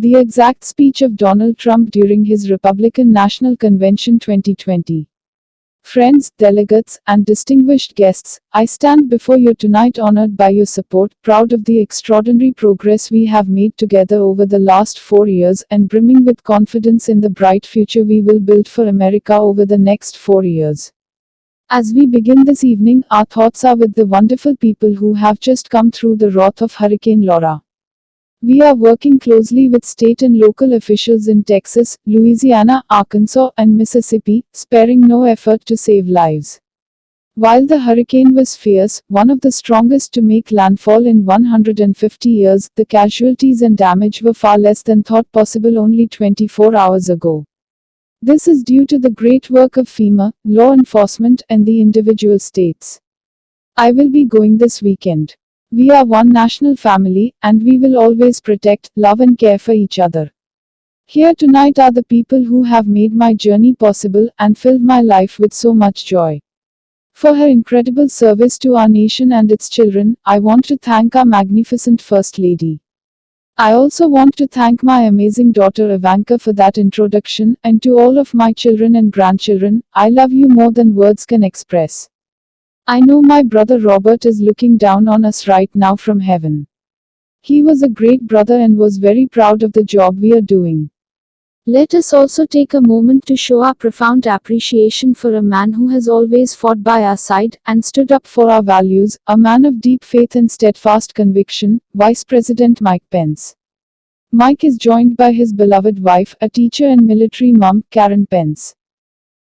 the exact speech of Donald Trump during his Republican National Convention 2020. Friends, delegates, and distinguished guests, I stand before you tonight honored by your support, proud of the extraordinary progress we have made together over the last 4 years, and brimming with confidence in the bright future we will build for America over the next 4 years. As we begin this evening, our thoughts are with the wonderful people who have just come through the wrath of Hurricane Laura. We are working closely with state and local officials in Texas, Louisiana, Arkansas, and Mississippi, sparing no effort to save lives. While the hurricane was fierce, one of the strongest to make landfall in 150 years, the casualties and damage were far less than thought possible only 24 hours ago. This is due to the great work of FEMA, law enforcement, and the individual states. I will be going this weekend. We are one national family, and we will always protect, love, and care for each other. Here tonight are the people who have made my journey possible and filled my life with so much joy. For her incredible service to our nation and its children, I want to thank our magnificent First Lady. I also want to thank my amazing daughter Ivanka for that introduction, and to all of my children and grandchildren, I love you more than words can express. I know my brother Robert is looking down on us right now from heaven. He was a great brother and was very proud of the job we are doing. Let us also take a moment to show our profound appreciation for a man who has always fought by our side and stood up for our values, a man of deep faith and steadfast conviction, Vice President Mike Pence. Mike is joined by his beloved wife, a teacher and military mom, Karen Pence.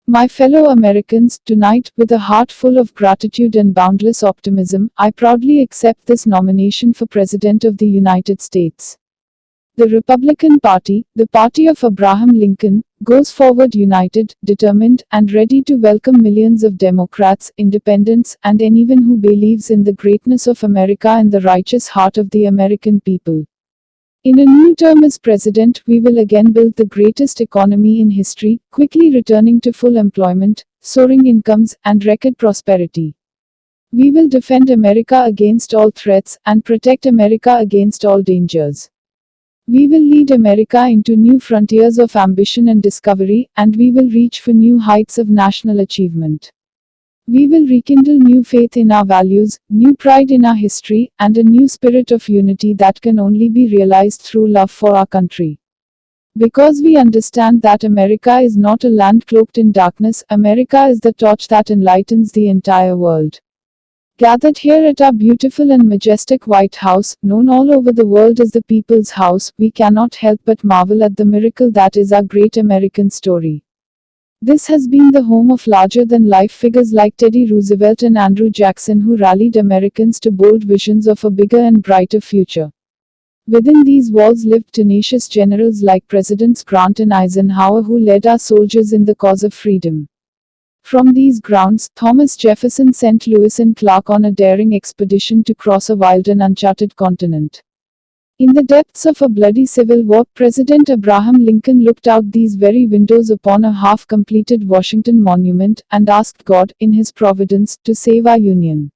My fellow Americans, tonight, with a heart full of gratitude and boundless optimism, I proudly accept this nomination for President of the United States. The Republican Party, the party of Abraham Lincoln, goes forward united, determined, and ready to welcome millions of Democrats, independents, and anyone who believes in the greatness of America and the righteous heart of the American people. In a new term as president, we will again build the greatest economy in history, quickly returning to full employment, soaring incomes, and record prosperity. We will defend America against all threats, and protect America against all dangers. We will lead America into new frontiers of ambition and discovery, and we will reach for new heights of national achievement. We will rekindle new faith in our values, new pride in our history, and a new spirit of unity that can only be realized through love for our country. Because we understand that America is not a land cloaked in darkness, America is the torch that enlightens the entire world. Gathered here at our beautiful and majestic White House, known all over the world as the People's House, we cannot help but marvel at the miracle that is our great American story. This has been the home of larger-than-life figures like Teddy Roosevelt and Andrew Jackson who rallied Americans to bold visions of a bigger and brighter future. Within these walls lived tenacious generals like Presidents Grant and Eisenhower who led our soldiers in the cause of freedom. From these grounds, Thomas Jefferson sent Lewis and Clark on a daring expedition to cross a wild and uncharted continent. In the depths of a bloody civil war, President Abraham Lincoln looked out these very windows upon a half-completed Washington Monument, and asked God, in His providence, to save our Union.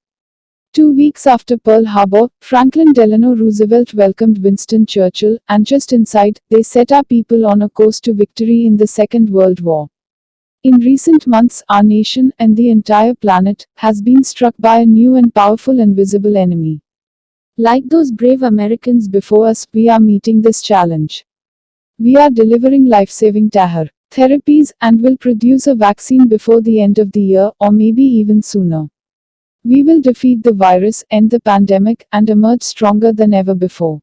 2 weeks after Pearl Harbor, Franklin Delano Roosevelt welcomed Winston Churchill, and just inside, they set our people on a course to victory in the Second World War. In recent months, our nation, and the entire planet, has been struck by a new and powerful invisible enemy. Like those brave Americans before us, we are meeting this challenge. We are delivering life-saving therapies, and will produce a vaccine before the end of the year, or maybe even sooner. We will defeat the virus, end the pandemic, and emerge stronger than ever before.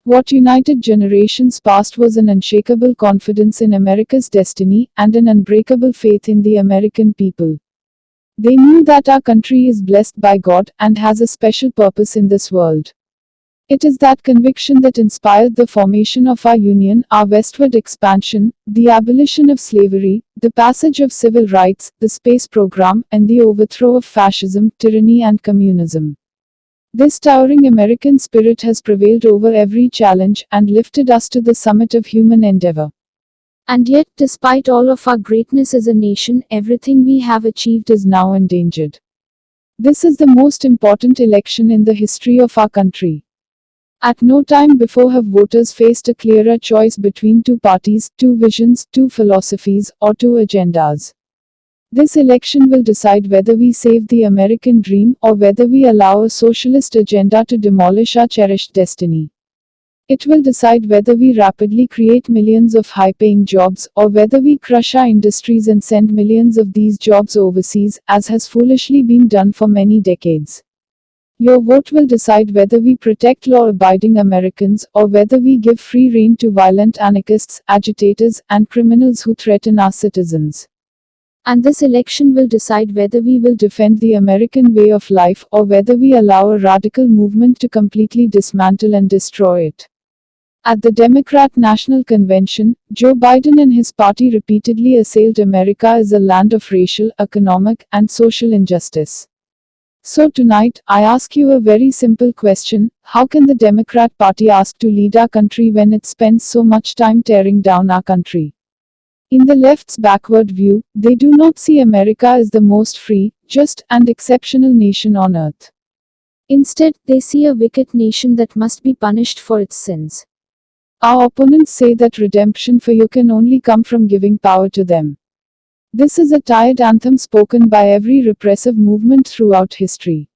What united generations past was an unshakable confidence in America's destiny, and an unbreakable faith in the American people. They knew that our country is blessed by God, and has a special purpose in this world. It is that conviction that inspired the formation of our Union, our westward expansion, the abolition of slavery, the passage of civil rights, the space program, and the overthrow of fascism, tyranny, and communism. This towering American spirit has prevailed over every challenge, and lifted us to the summit of human endeavor. And yet, despite all of our greatness as a nation, everything we have achieved is now endangered. This is the most important election in the history of our country. At no time before have voters faced a clearer choice between two parties, two visions, two philosophies, or two agendas. This election will decide whether we save the American dream or whether we allow a socialist agenda to demolish our cherished destiny. It will decide whether we rapidly create millions of high-paying jobs or whether we crush our industries and send millions of these jobs overseas, as has foolishly been done for many decades. Your vote will decide whether we protect law-abiding Americans or whether we give free rein to violent anarchists, agitators, and criminals who threaten our citizens. And this election will decide whether we will defend the American way of life or whether we allow a radical movement to completely dismantle and destroy it. At the Democrat National Convention, Joe Biden and his party repeatedly assailed America as a land of racial, economic, and social injustice. So tonight, I ask you a very simple question: how can the Democrat Party ask to lead our country when it spends so much time tearing down our country? In the left's backward view, they do not see America as the most free, just, and exceptional nation on earth. Instead, they see a wicked nation that must be punished for its sins. Our opponents say that redemption for you can only come from giving power to them. This is a tired anthem spoken by every repressive movement throughout history.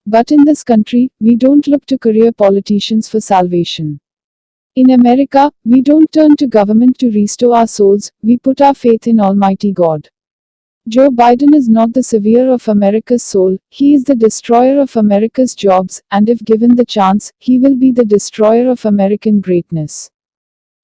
But in this country, we don't look to career politicians for salvation. In America, we don't turn to government to restore our souls, we put our faith in Almighty God. Joe Biden is not the savior of America's soul, he is the destroyer of America's jobs, and if given the chance, he will be the destroyer of American greatness.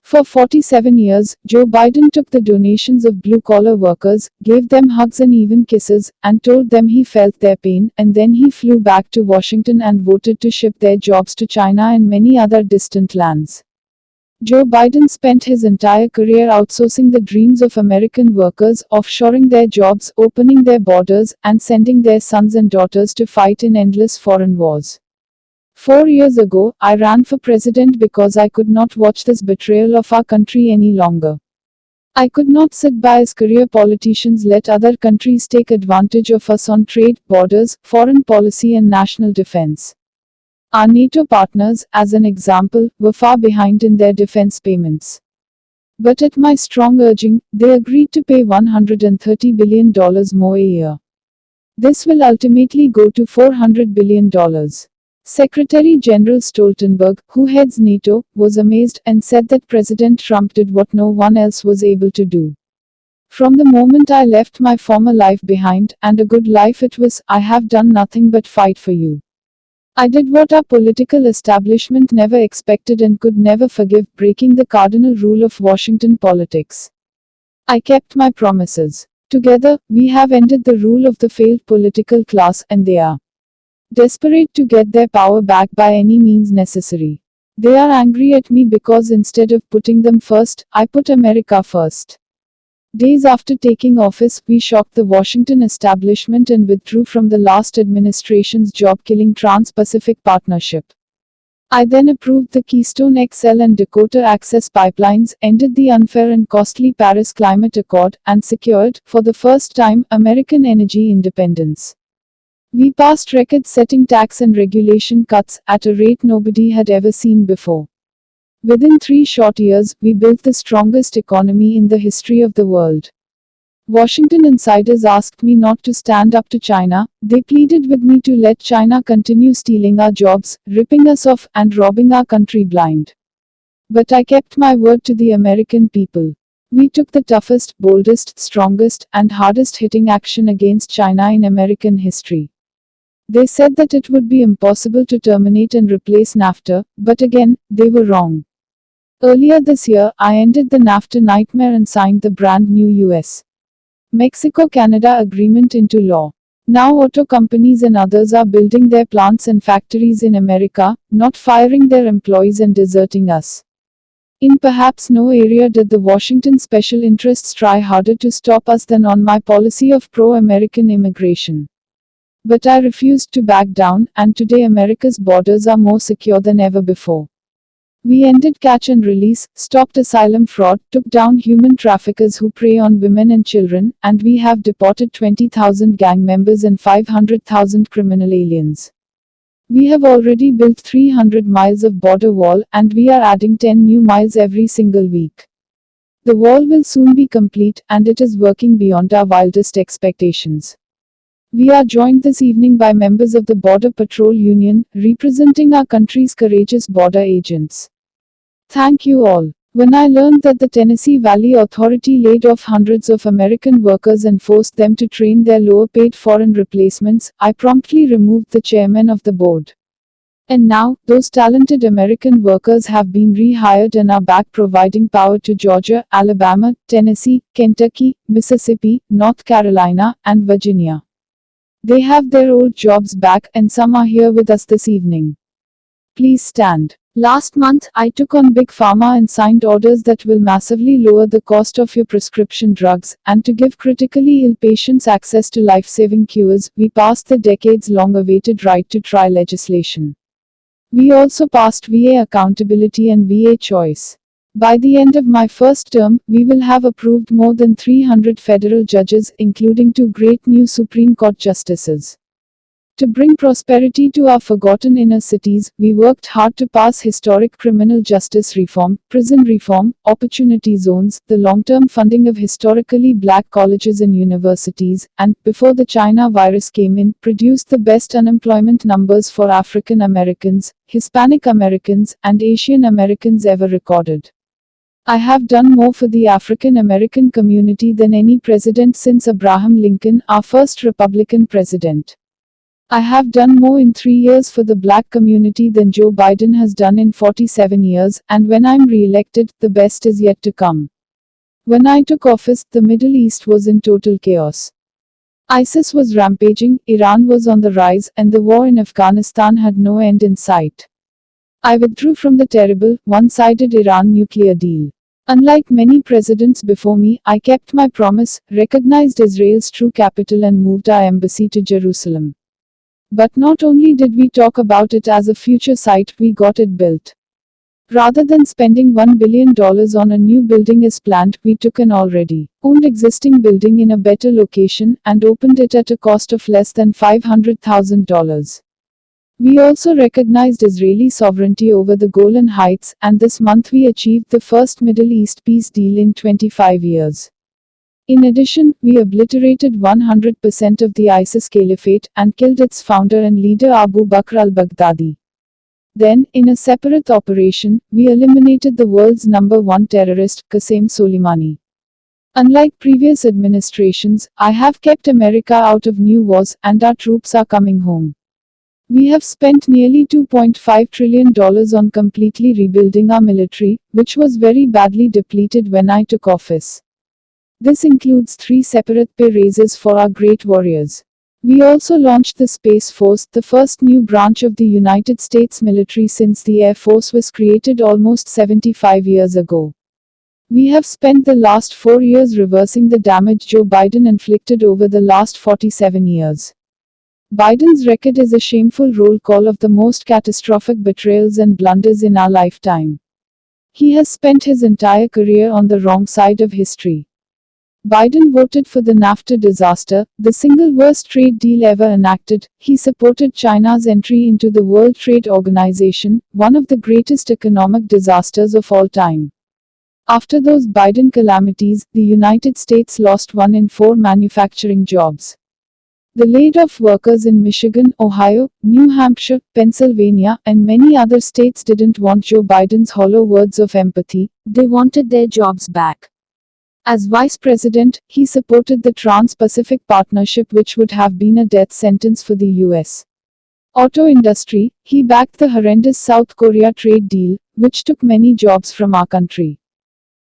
For 47 years, Joe Biden took the donations of blue-collar workers, gave them hugs and even kisses, and told them he felt their pain, and then he flew back to Washington and voted to ship their jobs to China and many other distant lands. Joe Biden spent his entire career outsourcing the dreams of American workers, offshoring their jobs, opening their borders, and sending their sons and daughters to fight in endless foreign wars. 4 years ago, I ran for president because I could not watch this betrayal of our country any longer. I could not sit by as career politicians let other countries take advantage of us on trade, borders, foreign policy, and national defense. Our NATO partners, as an example, were far behind in their defense payments. But at my strong urging, they agreed to pay $130 billion more a year. This will ultimately go to $400 billion. Secretary General Stoltenberg, who heads NATO, was amazed and said that President Trump did what no one else was able to do. From the moment I left my former life behind, and a good life it was, I have done nothing but fight for you. I did what our political establishment never expected and could never forgive, breaking the cardinal rule of Washington politics. I kept my promises. Together, we have ended the rule of the failed political class, and they are desperate to get their power back by any means necessary. They are angry at me because instead of putting them first, I put America first. Days after taking office, we shocked the Washington establishment and withdrew from the last administration's job-killing Trans-Pacific Partnership. I then approved the Keystone XL and Dakota Access pipelines, ended the unfair and costly Paris Climate Accord, and secured, for the first time, American energy independence. We passed record-setting tax and regulation cuts at a rate nobody had ever seen before. Within 3 short years, we built the strongest economy in the history of the world. Washington insiders asked me not to stand up to China, they pleaded with me to let China continue stealing our jobs, ripping us off, and robbing our country blind. But I kept my word to the American people. We took the toughest, boldest, strongest, and hardest hitting action against China in American history. They said that it would be impossible to terminate and replace NAFTA, but again, they were wrong. Earlier this year, I ended the NAFTA nightmare and signed the brand new US Mexico-Canada agreement into law. Now auto companies and others are building their plants and factories in America, not firing their employees and deserting us. In perhaps no area did the Washington special interests try harder to stop us than on my policy of pro-American immigration. But I refused to back down, and today America's borders are more secure than ever before. We ended catch and release, stopped asylum fraud, took down human traffickers who prey on women and children, and we have deported 20,000 gang members and 500,000 criminal aliens. We have already built 300 miles of border wall, and we are adding 10 new miles every single week. The wall will soon be complete, and it is working beyond our wildest expectations. We are joined this evening by members of the Border Patrol Union, representing our country's courageous border agents. Thank you all. When I learned that the Tennessee Valley Authority laid off hundreds of American workers and forced them to train their lower-paid foreign replacements, I promptly removed the chairman of the board. And now, those talented American workers have been rehired and are back providing power to Georgia, Alabama, Tennessee, Kentucky, Mississippi, North Carolina, and Virginia. They have their old jobs back, and some are here with us this evening. Please stand. Last month, I took on Big Pharma and signed orders that will massively lower the cost of your prescription drugs, and to give critically ill patients access to life-saving cures, we passed the decades-long-awaited right to try legislation. We also passed VA accountability and VA choice. By the end of my first term, we will have approved more than 300 federal judges, including 2 great new Supreme Court justices. To bring prosperity to our forgotten inner cities, we worked hard to pass historic criminal justice reform, prison reform, opportunity zones, the long-term funding of historically black colleges and universities, and, before the China virus came in, produced the best unemployment numbers for African Americans, Hispanic Americans, and Asian Americans ever recorded. I have done more for the African American community than any president since Abraham Lincoln, our first Republican president. I have done more in 3 years for the black community than Joe Biden has done in 47 years, and when I'm re-elected, the best is yet to come. When I took office, the Middle East was in total chaos. ISIS was rampaging, Iran was on the rise, and the war in Afghanistan had no end in sight. I withdrew from the terrible, one-sided Iran nuclear deal. Unlike many presidents before me, I kept my promise, recognized Israel's true capital, and moved our embassy to Jerusalem. But not only did we talk about it as a future site, we got it built. Rather than spending $1 billion on a new building as planned, we took an already owned existing building in a better location and opened it at a cost of less than $500,000. We also recognized Israeli sovereignty over the Golan Heights, and this month we achieved the first Middle East peace deal in 25 years. In addition, we obliterated 100% of the ISIS caliphate and killed its founder and leader Abu Bakr al-Baghdadi. Then, in a separate operation, we eliminated the world's #1 terrorist, Qasem Soleimani. Unlike previous administrations, I have kept America out of new wars, and our troops are coming home. We have spent nearly $2.5 trillion on completely rebuilding our military, which was very badly depleted when I took office. This includes 3 separate pay raises for our great warriors. We also launched the Space Force, the first new branch of the United States military since the Air Force was created almost 75 years ago. We have spent the last 4 years reversing the damage Joe Biden inflicted over the last 47 years. Biden's record is a shameful roll call of the most catastrophic betrayals and blunders in our lifetime. He has spent his entire career on the wrong side of history. Biden voted for the NAFTA disaster, the single worst trade deal ever enacted. He supported China's entry into the World Trade Organization, one of the greatest economic disasters of all time. After those Biden calamities, the United States lost 1 in 4 manufacturing jobs. The laid-off workers in Michigan, Ohio, New Hampshire, Pennsylvania, and many other states didn't want Joe Biden's hollow words of empathy, they wanted their jobs back. As vice president, he supported the Trans-Pacific Partnership, which would have been a death sentence for the U.S. auto industry. He backed the horrendous South Korea trade deal, which took many jobs from our country.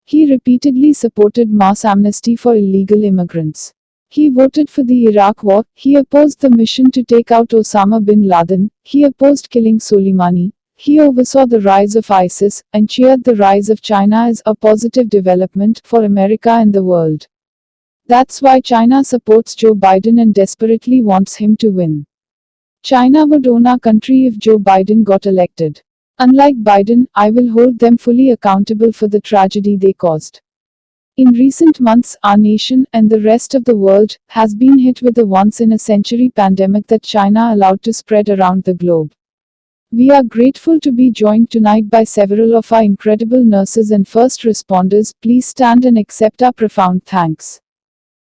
He repeatedly supported mass amnesty for illegal immigrants. He voted for the Iraq War. He opposed the mission to take out Osama bin Laden. He opposed killing Soleimani. He oversaw the rise of ISIS, and cheered the rise of China as a positive development for America and the world. That's why China supports Joe Biden and desperately wants him to win. China would own our country if Joe Biden got elected. Unlike Biden, I will hold them fully accountable for the tragedy they caused. In recent months, our nation, and the rest of the world, has been hit with a once-in-a-century pandemic that China allowed to spread around the globe. We are grateful to be joined tonight by several of our incredible nurses and first responders. Please stand and accept our profound thanks.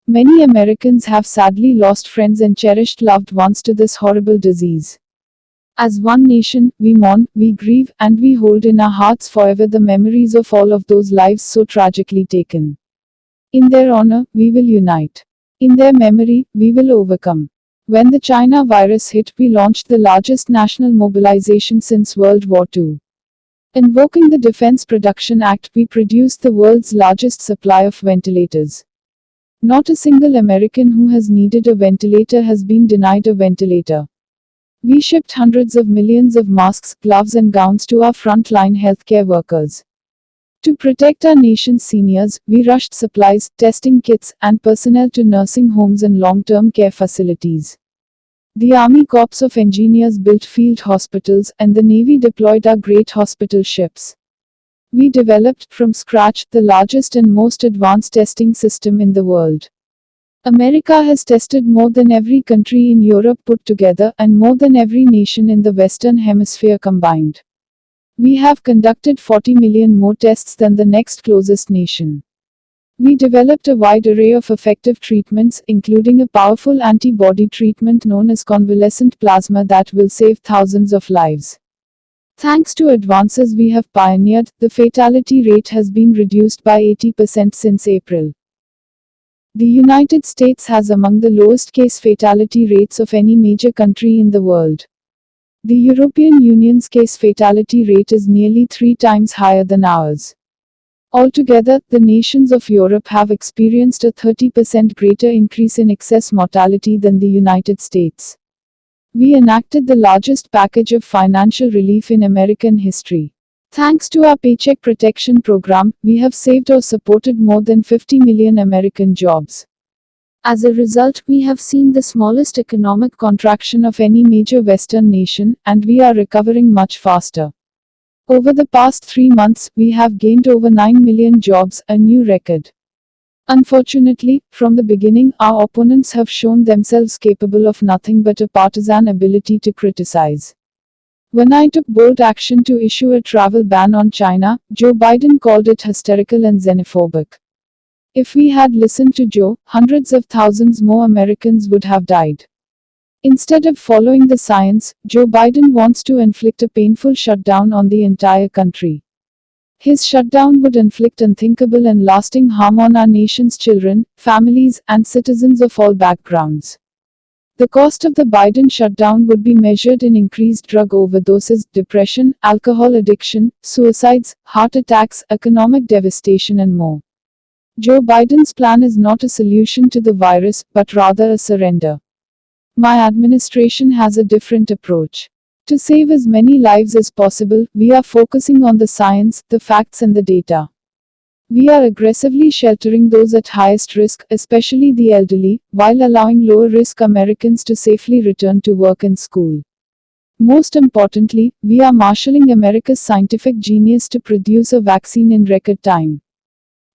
Many Americans have sadly lost friends and cherished loved ones to this horrible disease. As one nation, we mourn, we grieve, and we hold in our hearts forever the memories of all of those lives so tragically taken. In their honor, we will unite. In their memory, we will overcome. When the China virus hit, we launched the largest national mobilization since World War II. Invoking the Defense Production Act, we produced the world's largest supply of ventilators. Not a single American who has needed a ventilator has been denied a ventilator. We shipped hundreds of millions of masks, gloves, and gowns to our frontline healthcare workers. To protect our nation's seniors, we rushed supplies, testing kits, and personnel to nursing homes and long-term care facilities. The Army Corps of Engineers built field hospitals, and the Navy deployed our great hospital ships. We developed, from scratch, the largest and most advanced testing system in the world. America has tested more than every country in Europe put together, and more than every nation in the Western Hemisphere combined. We have conducted 40 million more tests than the next closest nation. We developed a wide array of effective treatments, including a powerful antibody treatment known as convalescent plasma that will save thousands of lives. Thanks to advances we have pioneered, the fatality rate has been reduced by 80% since April. The United States has among the lowest case fatality rates of any major country in the world. The European Union's case fatality rate is nearly 3 times higher than ours. Altogether, the nations of Europe have experienced a 30% greater increase in excess mortality than the United States. We enacted the largest package of financial relief in American history. Thanks to our Paycheck Protection Program, we have saved or supported more than 50 million American jobs. As a result, we have seen the smallest economic contraction of any major Western nation, and we are recovering much faster. Over the past 3 months, we have gained over 9 million jobs, a new record. Unfortunately, from the beginning, our opponents have shown themselves capable of nothing but a partisan ability to criticize. When I took bold action to issue a travel ban on China, Joe Biden called it hysterical and xenophobic. If we had listened to Joe, hundreds of thousands more Americans would have died. Instead of following the science, Joe Biden wants to inflict a painful shutdown on the entire country. His shutdown would inflict unthinkable and lasting harm on our nation's children, families, and citizens of all backgrounds. The cost of the Biden shutdown would be measured in increased drug overdoses, depression, alcohol addiction, suicides, heart attacks, economic devastation, and more. Joe Biden's plan is not a solution to the virus, but rather a surrender. My administration has a different approach. To save as many lives as possible, we are focusing on the science, the facts, and the data. We are aggressively sheltering those at highest risk, especially the elderly, while allowing lower-risk Americans to safely return to work and school. Most importantly, we are marshalling America's scientific genius to produce a vaccine in record time.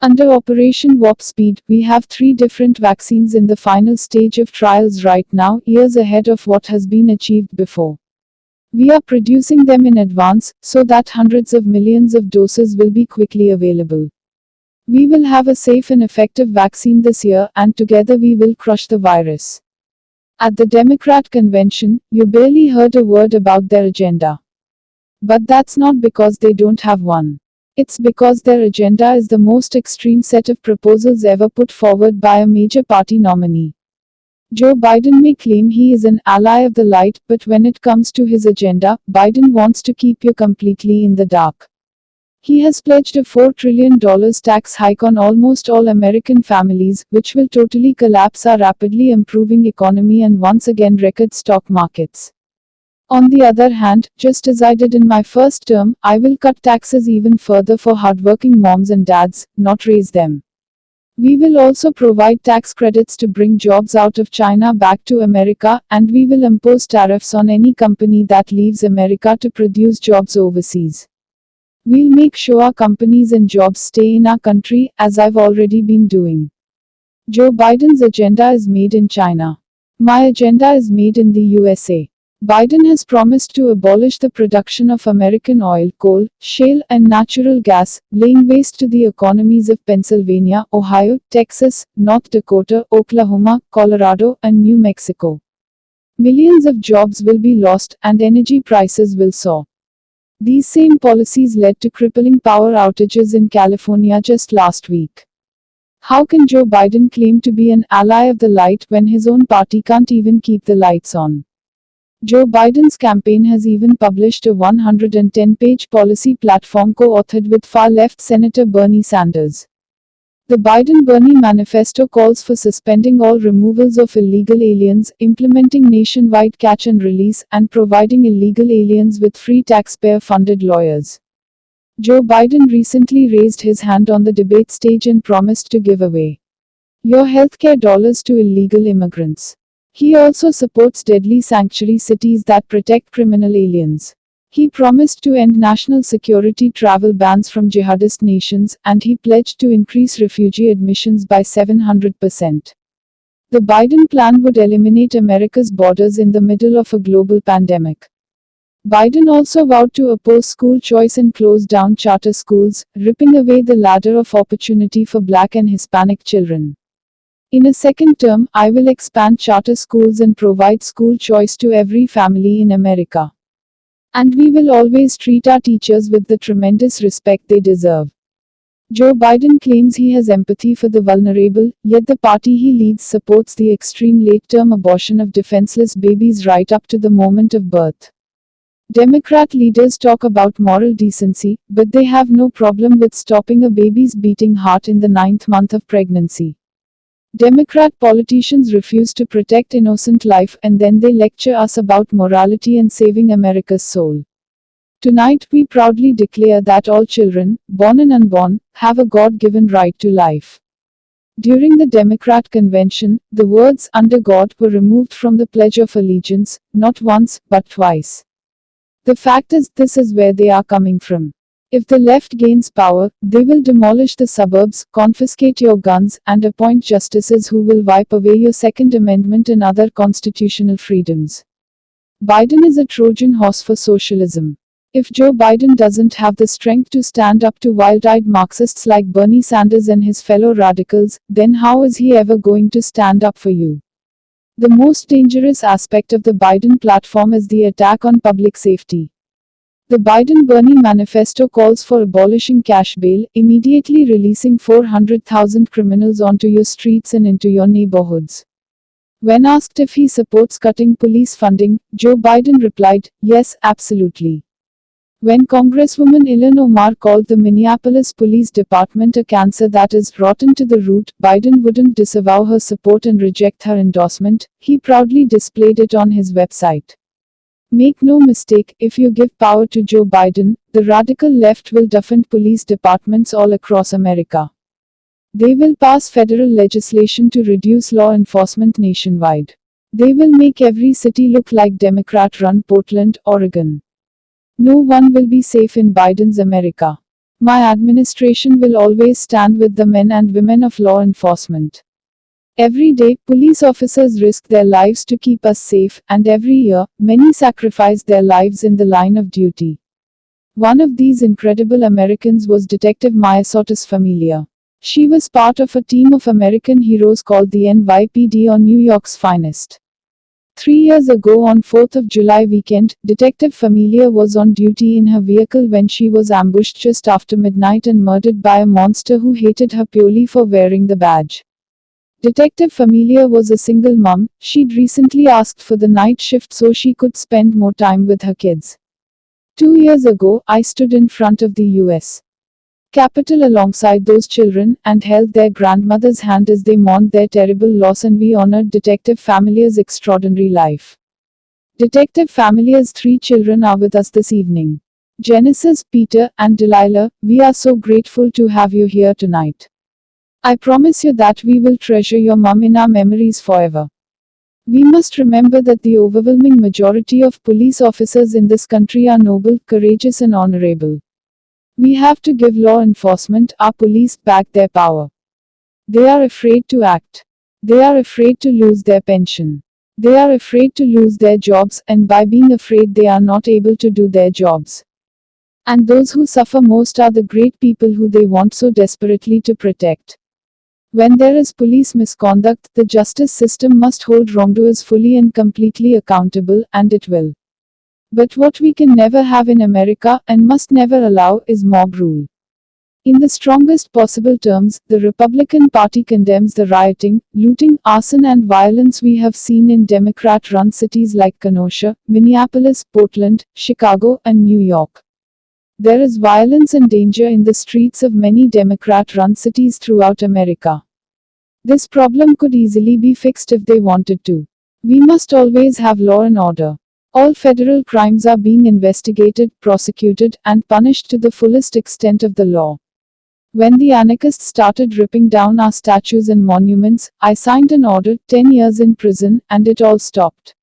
Under Operation Warp Speed, we have 3 different vaccines in the final stage of trials right now, years ahead of what has been achieved before. We are producing them in advance, so that hundreds of millions of doses will be quickly available. We will have a safe and effective vaccine this year, and together we will crush the virus. At the Democrat convention, you barely heard a word about their agenda. But that's not because they don't have one. It's because their agenda is the most extreme set of proposals ever put forward by a major party nominee. Joe Biden may claim he is an ally of the light, but when it comes to his agenda, Biden wants to keep you completely in the dark. He has pledged a $4 trillion tax hike on almost all American families, which will totally collapse our rapidly improving economy and once again record stock markets. On the other hand, just as I did in my first term, I will cut taxes even further for hardworking moms and dads, not raise them. We will also provide tax credits to bring jobs out of China back to America, and we will impose tariffs on any company that leaves America to produce jobs overseas. We'll make sure our companies and jobs stay in our country, as I've already been doing. Joe Biden's agenda is made in China. My agenda is made in the USA. Biden has promised to abolish the production of American oil, coal, shale, and natural gas, laying waste to the economies of Pennsylvania, Ohio, Texas, North Dakota, Oklahoma, Colorado, and New Mexico. Millions of jobs will be lost, and energy prices will soar. These same policies led to crippling power outages in California just last week. How can Joe Biden claim to be an ally of the light when his own party can't even keep the lights on? Joe Biden's campaign has even published a 110-page policy platform co-authored with far-left Senator Bernie Sanders. The Biden-Bernie manifesto calls for suspending all removals of illegal aliens, implementing nationwide catch and release, and providing illegal aliens with free taxpayer-funded lawyers. Joe Biden recently raised his hand on the debate stage and promised to give away your healthcare dollars to illegal immigrants. He also supports deadly sanctuary cities that protect criminal aliens. He promised to end national security travel bans from jihadist nations, and he pledged to increase refugee admissions by 700%. The Biden plan would eliminate America's borders in the middle of a global pandemic. Biden also vowed to oppose school choice and close down charter schools, ripping away the ladder of opportunity for Black and Hispanic children. In a second term, I will expand charter schools and provide school choice to every family in America. And we will always treat our teachers with the tremendous respect they deserve. Joe Biden claims he has empathy for the vulnerable, yet the party he leads supports the extreme late-term abortion of defenseless babies right up to the moment of birth. Democrat leaders talk about moral decency, but they have no problem with stopping a baby's beating heart in the 9th month of pregnancy. Democrat politicians refuse to protect innocent life, and then they lecture us about morality and saving America's soul. Tonight we proudly declare that all children, born and unborn, have a God-given right to life. During the Democrat convention, the words "under God" were removed from the Pledge of Allegiance, not once, but twice. The fact is, this is where they are coming from. If the left gains power, they will demolish the suburbs, confiscate your guns, and appoint justices who will wipe away your Second Amendment and other constitutional freedoms. Biden is a Trojan horse for socialism. If Joe Biden doesn't have the strength to stand up to wild-eyed Marxists like Bernie Sanders and his fellow radicals, then how is he ever going to stand up for you? The most dangerous aspect of the Biden platform is the attack on public safety. The Biden-Bernie manifesto calls for abolishing cash bail, immediately releasing 400,000 criminals onto your streets and into your neighborhoods. When asked if he supports cutting police funding, Joe Biden replied, "Yes, absolutely." When Congresswoman Ilhan Omar called the Minneapolis Police Department a cancer that is rotten to the root, Biden wouldn't disavow her support and reject her endorsement. He proudly displayed it on his website. Make no mistake, if you give power to Joe Biden, the radical left will defund police departments all across America. They will pass federal legislation to reduce law enforcement nationwide. They will make every city look like Democrat-run Portland, Oregon. No one will be safe in Biden's America. My administration will always stand with the men and women of law enforcement. Every day, police officers risk their lives to keep us safe, and every year, many sacrifice their lives in the line of duty. One of these incredible Americans was Detective Maya Sotis Familia. She was part of a team of American heroes called the NYPD on New York's finest. 3 years ago on 4th of July weekend, Detective Familia was on duty in her vehicle when she was ambushed just after midnight and murdered by a monster who hated her purely for wearing the badge. Detective Familia was a single mom. She'd recently asked for the night shift so she could spend more time with her kids. 2 years ago, I stood in front of the U.S. Capitol alongside those children, and held their grandmother's hand as they mourned their terrible loss, and we honored Detective Familia's extraordinary life. Detective Familia's 3 children are with us this evening. Genesis, Peter, and Delilah, we are so grateful to have you here tonight. I promise you that we will treasure your mom in our memories forever. We must remember that the overwhelming majority of police officers in this country are noble, courageous, and honorable. We have to give law enforcement, our police, back their power. They are afraid to act. They are afraid to lose their pension. They are afraid to lose their jobs, and by being afraid, they are not able to do their jobs. And those who suffer most are the great people who they want so desperately to protect. When there is police misconduct, the justice system must hold wrongdoers fully and completely accountable, and it will. But what we can never have in America, and must never allow, is mob rule. In the strongest possible terms, the Republican Party condemns the rioting, looting, arson and violence we have seen in Democrat-run cities like Kenosha, Minneapolis, Portland, Chicago, and New York. There is violence and danger in the streets of many Democrat-run cities throughout America. This problem could easily be fixed if they wanted to. We must always have law and order. All federal crimes are being investigated, prosecuted, and punished to the fullest extent of the law. When the anarchists started ripping down our statues and monuments, I signed an order, 10 years in prison, and it all stopped.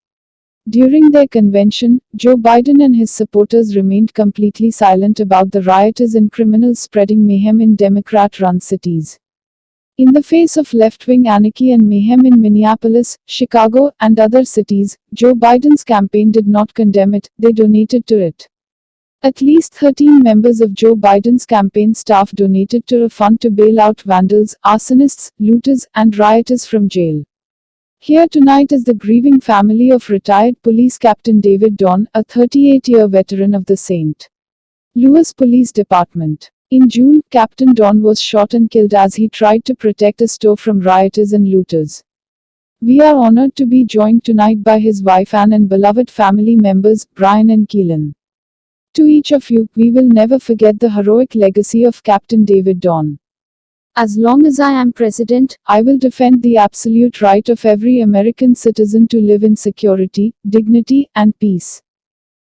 During their convention, Joe Biden and his supporters remained completely silent about the rioters and criminals spreading mayhem in Democrat-run cities. In the face of left-wing anarchy and mayhem in Minneapolis, Chicago, and other cities, Joe Biden's campaign did not condemn it, they donated to it. At least 13 members of Joe Biden's campaign staff donated to a fund to bail out vandals, arsonists, looters, and rioters from jail. Here tonight is the grieving family of retired police captain David Dawn, a 38-year veteran of the St. Louis Police Department. In June, Captain Dawn was shot and killed as he tried to protect a store from rioters and looters. We are honored to be joined tonight by his wife Anne and beloved family members, Brian and Keelan. To each of you, we will never forget the heroic legacy of Captain David Dawn. As long as I am president, I will defend the absolute right of every American citizen to live in security, dignity, and peace.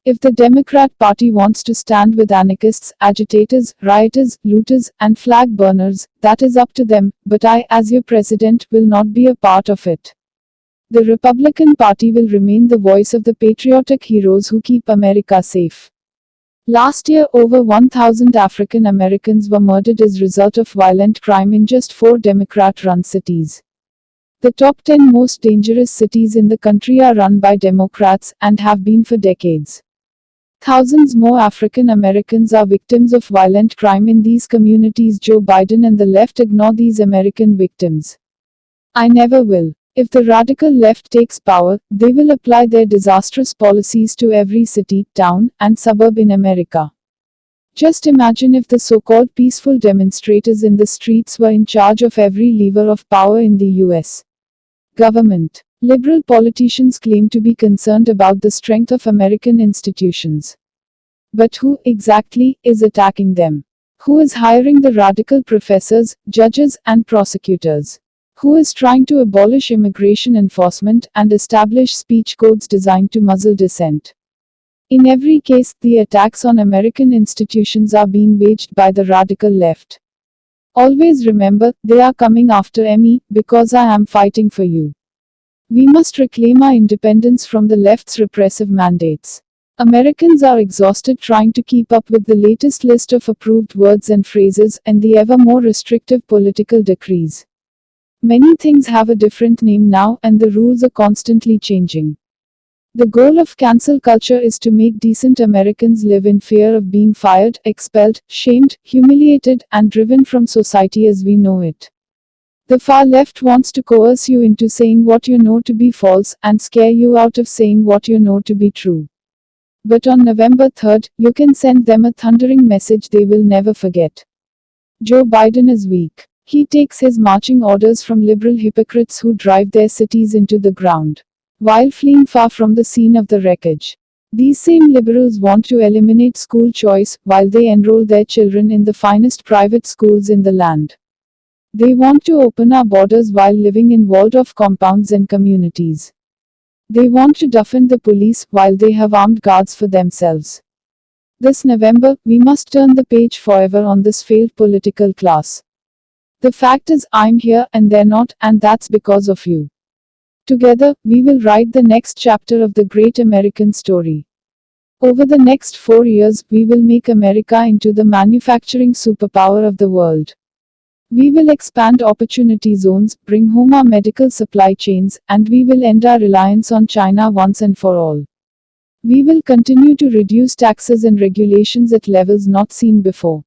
If the Democrat Party wants to stand with anarchists, agitators, rioters, looters, and flag burners, that is up to them, but I, as your president, will not be a part of it. The Republican Party will remain the voice of the patriotic heroes who keep America safe. Last year, over 1,000 African Americans were murdered as a result of violent crime in just 4 Democrat-run cities. The top 10 most dangerous cities in the country are run by Democrats, and have been for decades. Thousands more African Americans are victims of violent crime in these communities. Joe Biden and the left ignore these American victims. I never will. If the radical left takes power, they will apply their disastrous policies to every city, town, and suburb in America. Just imagine if the so-called peaceful demonstrators in the streets were in charge of every lever of power in the U.S. government. Liberal politicians claim to be concerned about the strength of American institutions. But who, exactly, is attacking them? Who is hiring the radical professors, judges, and prosecutors? Who is trying to abolish immigration enforcement and establish speech codes designed to muzzle dissent? In every case, the attacks on American institutions are being waged by the radical left. Always remember, they are coming after me, because I am fighting for you. We must reclaim our independence from the left's repressive mandates. Americans are exhausted trying to keep up with the latest list of approved words and phrases, and the ever more restrictive political decrees. Many things have a different name now, and the rules are constantly changing. The goal of cancel culture is to make decent Americans live in fear of being fired, expelled, shamed, humiliated, and driven from society as we know it. The far left wants to coerce you into saying what you know to be false, and scare you out of saying what you know to be true. But on November 3rd, you can send them a thundering message they will never forget. Joe Biden is weak. He takes his marching orders from liberal hypocrites who drive their cities into the ground, while fleeing far from the scene of the wreckage. These same liberals want to eliminate school choice, while they enroll their children in the finest private schools in the land. They want to open our borders while living in walled-off compounds and communities. They want to defund the police, while they have armed guards for themselves. This November, we must turn the page forever on this failed political class. The fact is, I'm here, and they're not, and that's because of you. Together, we will write the next chapter of the great American story. Over the next 4 years, we will make America into the manufacturing superpower of the world. We will expand opportunity zones, bring home our medical supply chains, and we will end our reliance on China once and for all. We will continue to reduce taxes and regulations at levels not seen before.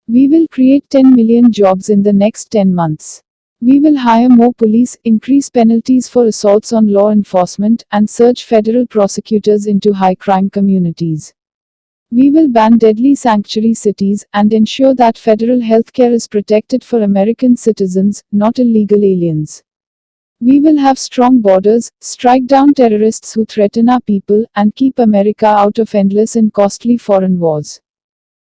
We will create 10 million jobs in the next 10 months. We will hire more police, increase penalties for assaults on law enforcement, and surge federal prosecutors into high crime communities. We will ban deadly sanctuary cities and ensure that federal healthcare is protected for American citizens, not illegal aliens. We will have strong borders, strike down terrorists who threaten our people, and keep America out of endless and costly foreign wars.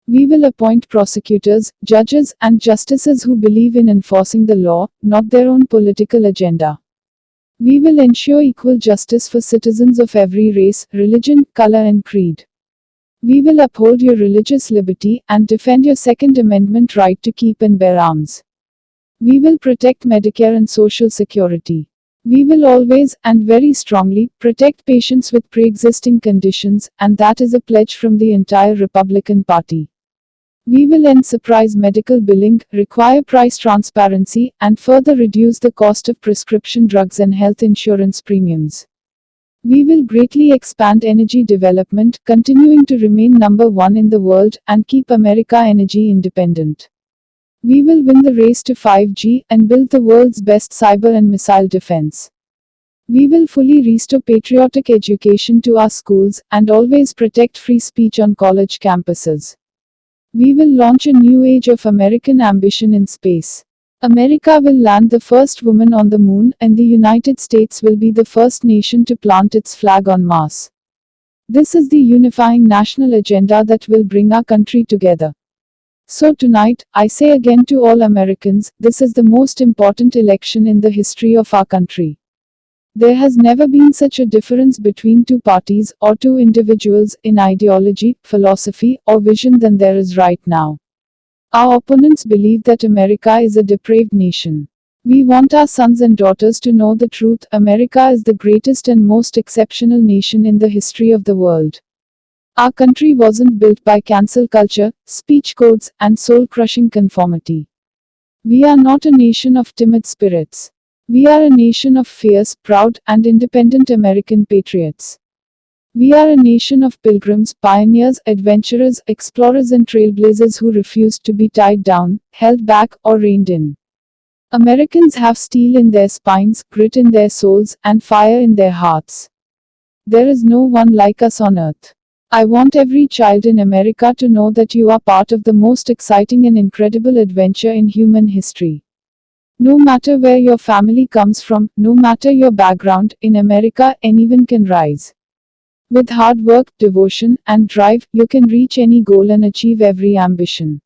We will appoint prosecutors, judges, and justices who believe in enforcing the law, not their own political agenda. We will ensure equal justice for citizens of every race, religion, color, and creed. We will uphold your religious liberty and defend your Second Amendment right to keep and bear arms. We will protect Medicare and Social Security. We will always, and very strongly, protect patients with pre-existing conditions, and that is a pledge from the entire Republican Party. We will end surprise medical billing, require price transparency, and further reduce the cost of prescription drugs and health insurance premiums. We will greatly expand energy development, continuing to remain number one in the world, and keep America energy independent. We will win the race to 5G and build the world's best cyber and missile defense. We will fully restore patriotic education to our schools and always protect free speech on college campuses. We will launch a new age of American ambition in space. America will land the first woman on the moon, and the United States will be the first nation to plant its flag on Mars. This is the unifying national agenda that will bring our country together. So tonight, I say again to all Americans, this is the most important election in the history of our country. There has never been such a difference between two parties or two individuals in ideology, philosophy, or vision than there is right now. Our opponents believe that America is a depraved nation. We want our sons and daughters to know the truth. America is the greatest and most exceptional nation in the history of the world. Our country wasn't built by cancel culture, speech codes, and soul-crushing conformity. We are not a nation of timid spirits. We are a nation of fierce, proud, and independent American patriots. We are a nation of pilgrims, pioneers, adventurers, explorers, and trailblazers who refused to be tied down, held back, or reined in. Americans have steel in their spines, grit in their souls, and fire in their hearts. There is no one like us on earth. I want every child in America to know that you are part of the most exciting and incredible adventure in human history. No matter where your family comes from, no matter your background, in America, anyone can rise. With hard work, devotion, and drive, you can reach any goal and achieve every ambition.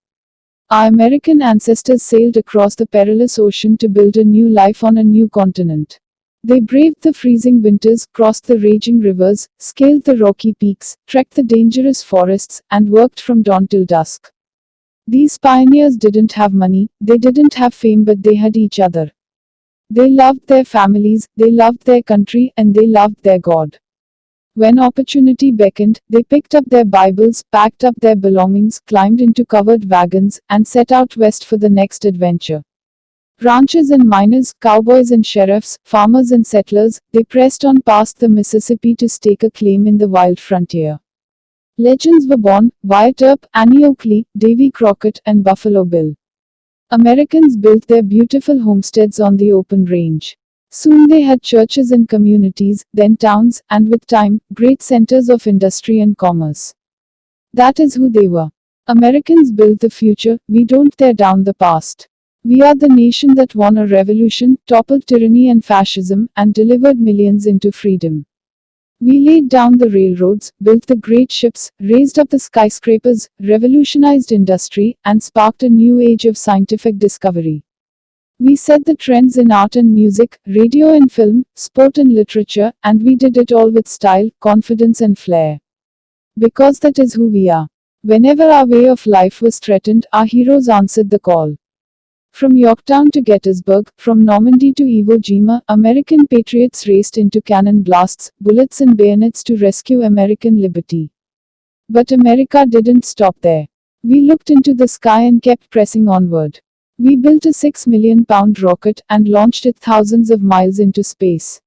Our American ancestors sailed across the perilous ocean to build a new life on a new continent. They braved the freezing winters, crossed the raging rivers, scaled the rocky peaks, trekked the dangerous forests, and worked from dawn till dusk. These pioneers didn't have money, they didn't have fame, but they had each other. They loved their families, they loved their country, and they loved their God. When opportunity beckoned, they picked up their Bibles, packed up their belongings, climbed into covered wagons, and set out west for the next adventure. Ranchers and miners, cowboys and sheriffs, farmers and settlers, they pressed on past the Mississippi to stake a claim in the wild frontier. Legends were born: Wyatt Earp, Annie Oakley, Davy Crockett, and Buffalo Bill. Americans built their beautiful homesteads on the open range. Soon they had churches and communities, then towns, and with time, great centers of industry and commerce. That is who they were. Americans build the future, we don't tear down the past. We are the nation that won a revolution, toppled tyranny and fascism, and delivered millions into freedom. We laid down the railroads, built the great ships, raised up the skyscrapers, revolutionized industry, and sparked a new age of scientific discovery. We set the trends in art and music, radio and film, sport and literature, and we did it all with style, confidence, and flair. Because that is who we are. Whenever our way of life was threatened, our heroes answered the call. From Yorktown to Gettysburg, from Normandy to Iwo Jima, American patriots raced into cannon blasts, bullets and bayonets to rescue American liberty. But America didn't stop there. We looked into the sky and kept pressing onward. We built a 6 million-pound rocket and launched it thousands of miles into space.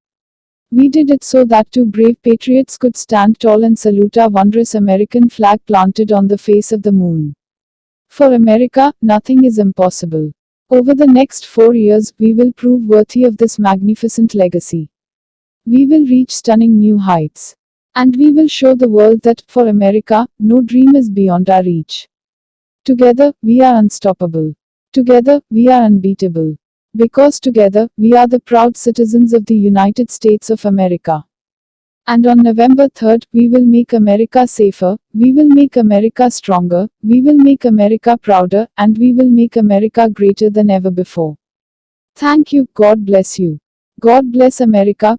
We did it so that two brave patriots could stand tall and salute our wondrous American flag planted on the face of the moon. For America, nothing is impossible. Over the next 4 years, we will prove worthy of this magnificent legacy. We will reach stunning new heights. And we will show the world that, for America, no dream is beyond our reach. Together, we are unstoppable. Together, we are unbeatable. Because together, we are the proud citizens of the United States of America. And on November 3rd, we will make America safer, we will make America stronger, we will make America prouder, and we will make America greater than ever before. Thank you, God bless you. God bless America,